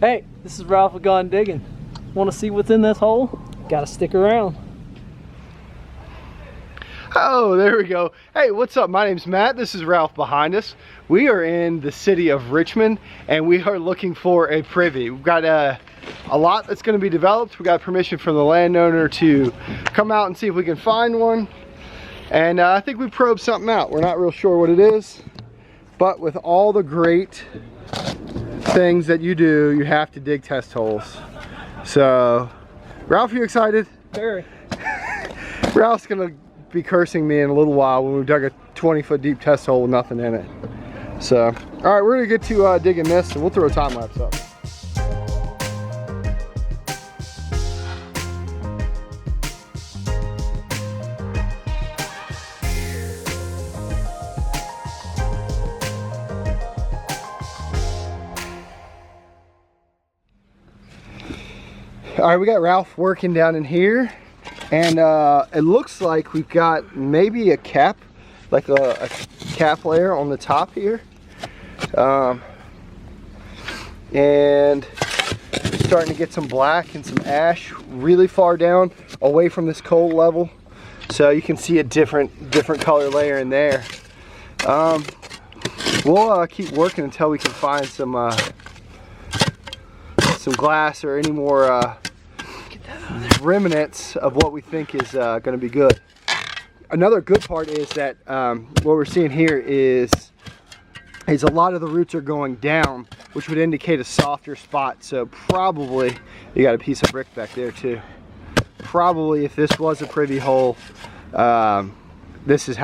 Hey, this is Ralph with Gone Diggin. Want to see what's in this hole? Gotta stick around. Oh, there we go. Hey, what's up? My name's Matt. This is Ralph behind us. We are in the city of Richmond and we are looking for a privy. We've got a lot that's going to be developed. We got permission from the landowner to come out and see if we can find one. And I think we probed something out. We're not real sure what it is, but with all the great things that you do, you have to dig test holes. So, Ralph, you excited? Very. Ralph's gonna be cursing me in a little while when we dug a 20-foot deep test hole with nothing in it. So, all right, we're gonna get to digging this, and we'll throw a time lapse up. All right, we got Ralph working down in here, and it looks like we've got maybe a cap, like a cap layer on the top here, and starting to get some black and some ash really far down away from this coal level, so you can see a different color layer in there. We'll keep working until we can find some glass or any more remnants of what we think is going to be good. Another good part is that what we're seeing here is a lot of the roots are going down, which would indicate a softer spot. So probably you got a piece of brick back there too. Probably if this was a privy hole, this is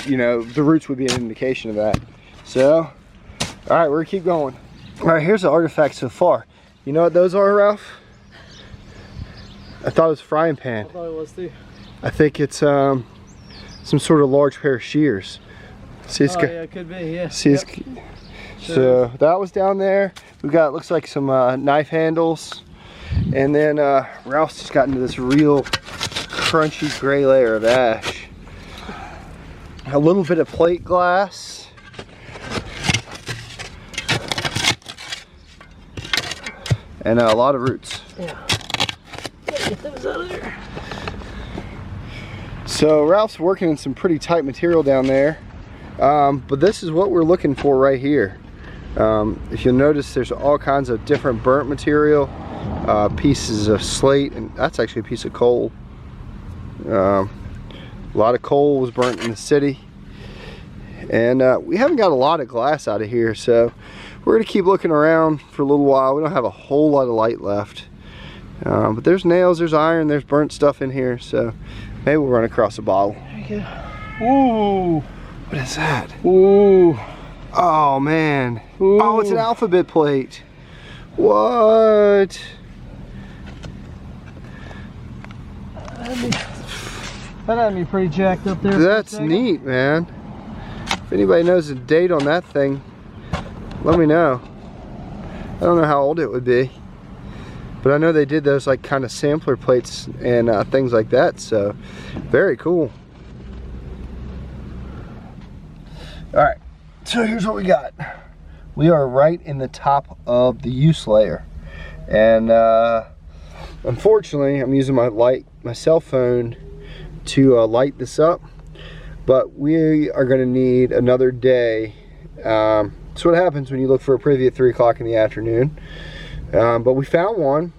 you know, the roots would be an indication of that. So all right, we're gonna keep going. All right, here's the artifact so far. You know what those are, Ralph? I thought it was a frying pan. I thought it was too. I think it's some sort of large pair of shears. See, yeah, it could be, yeah. See, yep. So sure. That was down there. We got, looks like some knife handles. And then Ralph's just got into this real crunchy gray layer of ash. A little bit of plate glass. And a lot of roots. Yeah. Get those out of there. So Ralph's working in some pretty tight material down there, but this is what we're looking for right here. If you'll notice, there's all kinds of different burnt material, pieces of slate, and that's actually a piece of coal. A lot of coal was burnt in the city, and we haven't got a lot of glass out of here, so we're gonna keep looking around for a little while. We don't have a whole lot of light left. But there's nails, there's iron, there's burnt stuff in here, so maybe we'll run across a bottle. There you go. Ooh. What is that? Ooh. Oh man. Ooh. Oh, it's an alphabet plate. What? That had me pretty jacked up there. That's neat, man. If anybody knows the date on that thing, let me know. I don't know how old it would be, but I know they did those like kind of sampler plates and things like that, so very cool. All right, so here's what we got. We are right in the top of the use layer, and unfortunately I'm using my cell phone to light this up, but we are going to need another day. That's what happens when you look for a privy at 3 o'clock in the afternoon. But we found one,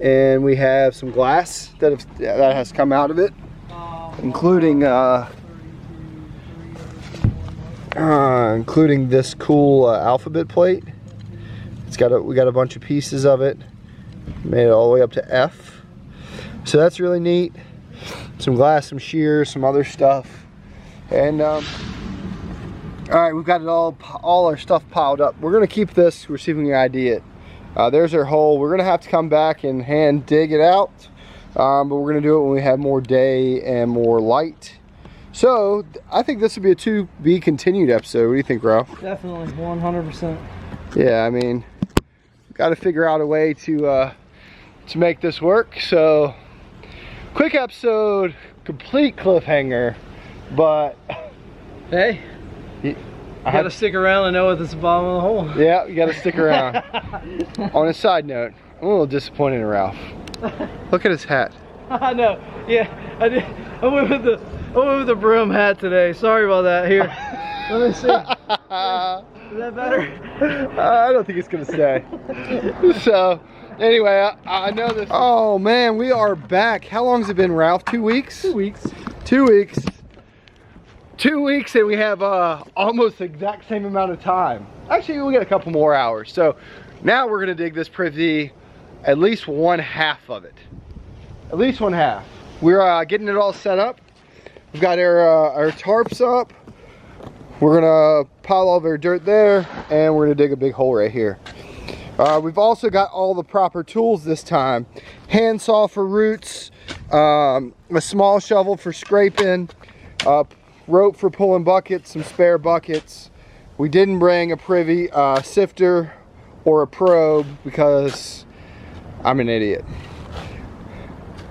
and we have some glass that has come out of it, including this cool alphabet plate. We got a bunch of pieces of it, made it all the way up to F. So that's really neat. Some glass, some shears, some other stuff, and all right, we've got it all our stuff piled up. We're gonna keep this. We're see if we can ID it. There's our hole. We're gonna have to come back and hand dig it out, but we're gonna do it when we have more day and more light. So I think this would be a to be continued episode. What do you think, Ralph? Definitely, 100%. Yeah, I mean, got to figure out a way to make this work. So quick episode, complete cliffhanger, but hey, You gotta stick around and know what's at the bottom of the hole. Yeah, you gotta stick around. On a side note, I'm a little disappointed in Ralph. Look at his hat. I know. Yeah, I did. I went with the brim hat today. Sorry about that. Here, let me see. Is that better? I don't think it's gonna stay. So, anyway, I know this. Oh man, we are back. How long has it been, Ralph? 2 weeks? 2 weeks. 2 weeks. 2 weeks, and we have almost the exact same amount of time. Actually, we got a couple more hours. So now we're gonna dig this Privy, at least 1/2 of it. At least 1/2. We're getting it all set up. We've got our tarps up. We're gonna pile all of our dirt there, and we're gonna dig a big hole right here. We've also got all the proper tools this time. Handsaw for roots, a small shovel for scraping, rope for pulling buckets, some spare buckets. We didn't bring a Privy sifter or a probe because I'm an idiot.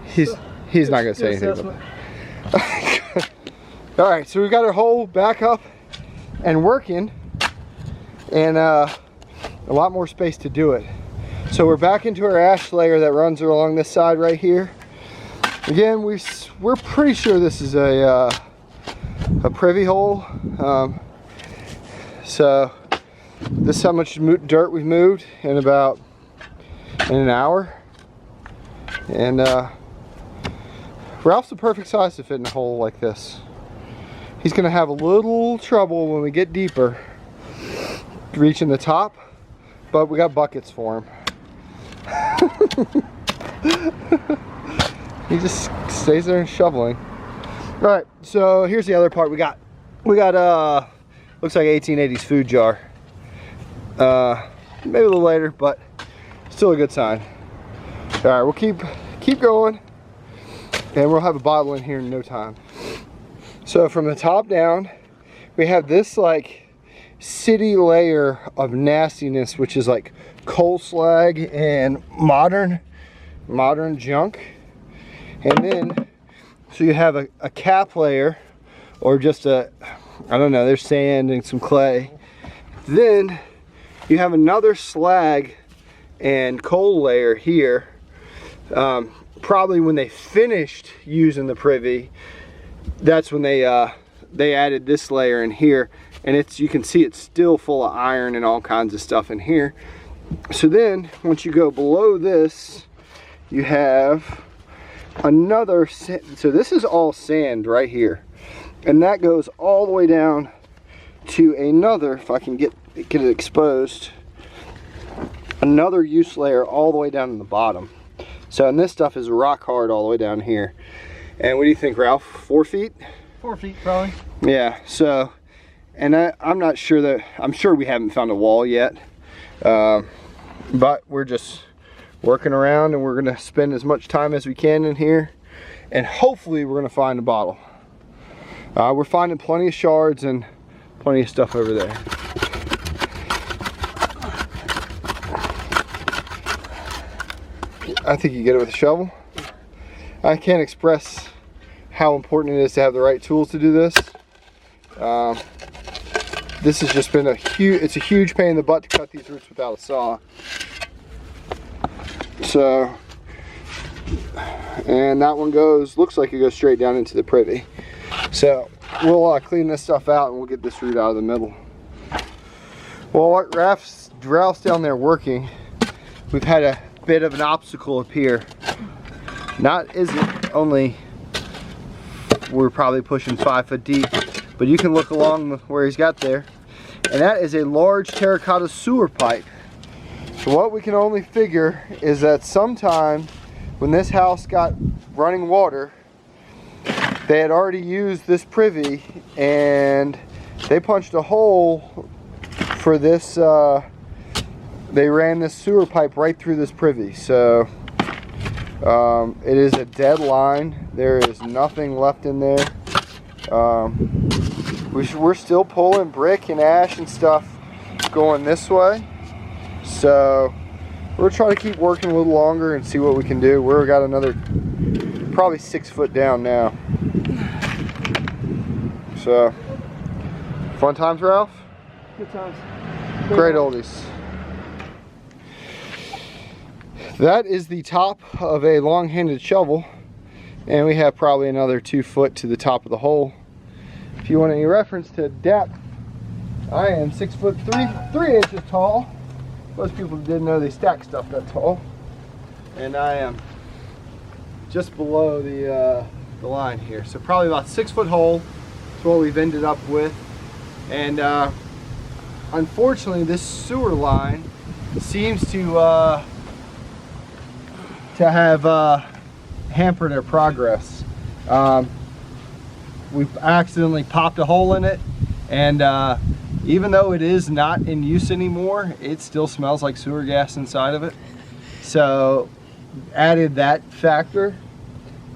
He's not gonna say anything about that. All right, so we got our hole back up and working, and a lot more space to do it. So we're back into our ash layer that runs along this side right here. Again, we're pretty sure this is a Privy hole. So this is how much dirt we've moved in an hour. And Ralph's the perfect size to fit in a hole like this. He's gonna have a little trouble when we get deeper reaching the top, but we got buckets for him. He just stays there and shoveling. All right, so here's the other part we got. Looks like 1880s food jar. Maybe a little later, but still a good sign. All right, we'll keep going, and we'll have a bottle in here in no time. So from the top down, we have this like city layer of nastiness, which is like coal slag and modern junk. And then, so you have a cap layer, or just I don't know, there's sand and some clay. Then you have another slag and coal layer here. Probably when they finished using the Privy, that's when they added this layer in here, and you can see it's still full of iron and all kinds of stuff in here. So then once you go below this, you have another, so this is all sand right here, and that goes all the way down to another, if I can get it exposed, another use layer all the way down in the bottom. So, and this stuff is rock hard all the way down here. And what do you think, Ralph? 4 feet? 4 feet probably. Yeah, so, and I'm not sure I'm sure we haven't found a wall yet, but we're just working around, and we're gonna spend as much time as we can in here, and hopefully we're gonna find a bottle. We're finding plenty of shards and plenty of stuff over there. I think you get it with a shovel. I can't express how important it is to have the right tools to do this. This has just been it's a huge pain in the butt to cut these roots without a saw. So, and that one looks like it goes straight down into the Privy. So we'll clean this stuff out, and we'll get this root out of the middle. Well, Ralph's down there working. We've had a bit of an obstacle up here. We're probably pushing 5 foot deep, but you can look along where he's got there, and that is a large terracotta sewer pipe. So what we can only figure is that sometime when this house got running water, they had already used this Privy, and they punched a hole for this. They ran this sewer pipe right through this Privy. So it is a dead line. There is nothing left in there. We're still pulling brick and ash and stuff going this way. So we're trying to keep working a little longer and see what we can do. We've got another probably 6 foot down now. So fun times, Ralph? Good times. Great oldies. That is the top of a long-handled shovel, and we have probably another 2 foot to the top of the hole. If you want any reference to depth, I am 6 foot 3 inches tall. Most people didn't know they stack stuff that tall, and I am just below the line here. So probably about 6 foot hole is what we've ended up with, and unfortunately this sewer line seems to have hampered our progress. We've accidentally popped a hole in it, and even though it is not in use anymore, it still smells like sewer gas inside of it. So added that factor.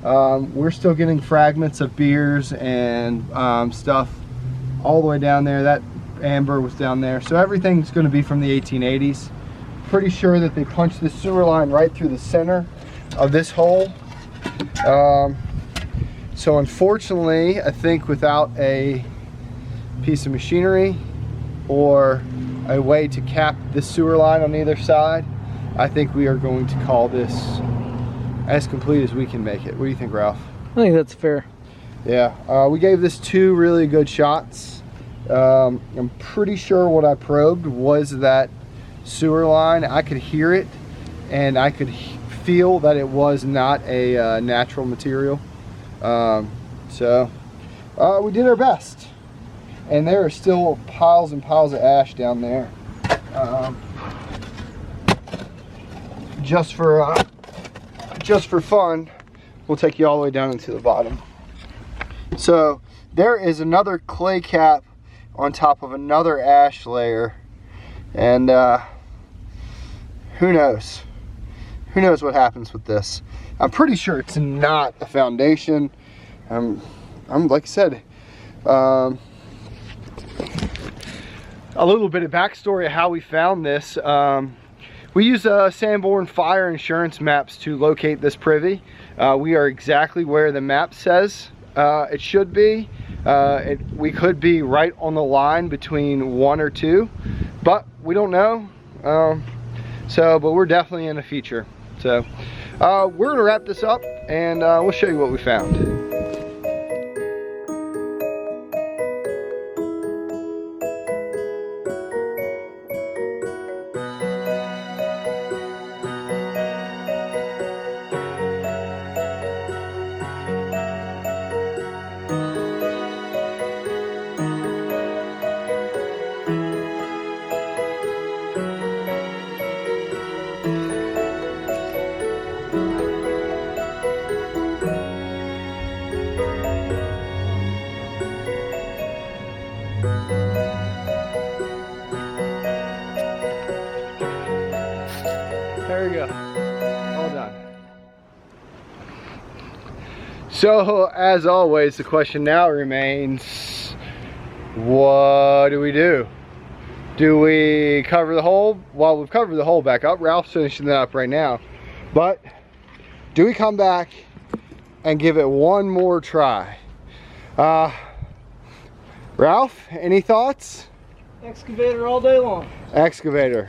We're still getting fragments of beers and stuff all the way down there. That amber was down there. So everything's going to be from the 1880s. Pretty sure that they punched the sewer line right through the center of this hole. So unfortunately, I think without a piece of machinery or a way to cap this sewer line on either side, I think we are going to call this as complete as we can make it. What do you think, Ralph? I think that's fair. Yeah, we gave this 2 really good shots. I'm pretty sure what I probed was that sewer line. I could hear it, and I could feel that it was not a natural material. So we did our best, and there are still piles and piles of ash down there. Just for fun, we'll take you all the way down into the bottom. So there is another clay cap on top of another ash layer, and who knows what happens with this. I'm pretty sure it's not a foundation. I'm like I said, a little bit of backstory of how we found this. We use Sanborn fire insurance maps to locate this privy. We are exactly where the map says it should be. We could be right on the line between 1 or 2, but we don't know. But we're definitely in a feature. So we're gonna wrap this up, and we'll show you what we found. There we go, all done. So as always, the question now remains, what do we do? Do we cover the hole? Well, we've covered the hole back up. Ralph's finishing that up right now. But do we come back and give it one more try? Ralph, any thoughts? Excavator all day long. Excavator.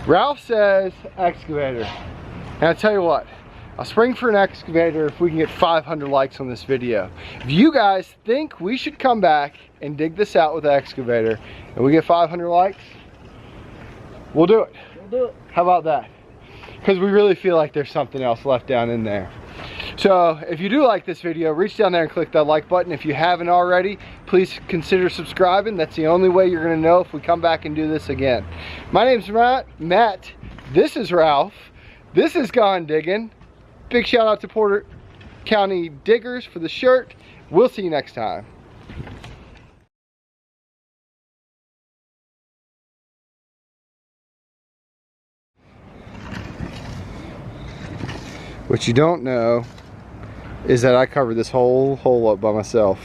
Ralph says excavator. And I'll tell you what, I'll spring for an excavator if we can get 500 likes on this video. If you guys think we should come back and dig this out with the excavator and we get 500 likes, we'll do it. We'll do it. How about that? Because we really feel like there's something else left down in there. So if you do like this video, reach down there and click that like button. If you haven't already, please consider subscribing. That's the only way you're going to know if we come back and do this again. My name's Matt. This is Ralph. This is Gone Diggin'. Big shout out to Porter County Diggers for the shirt. We'll see you next time. What you don't know is that I covered this whole hole up by myself.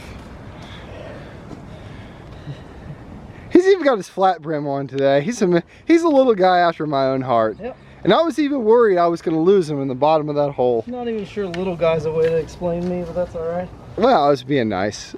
He's even got his flat brim on today. He's a little guy after my own heart. Yep. And I was even worried I was going to lose him in the bottom of that hole. Not even sure little guy's a way to explain me, but that's all right. Well, I was being nice.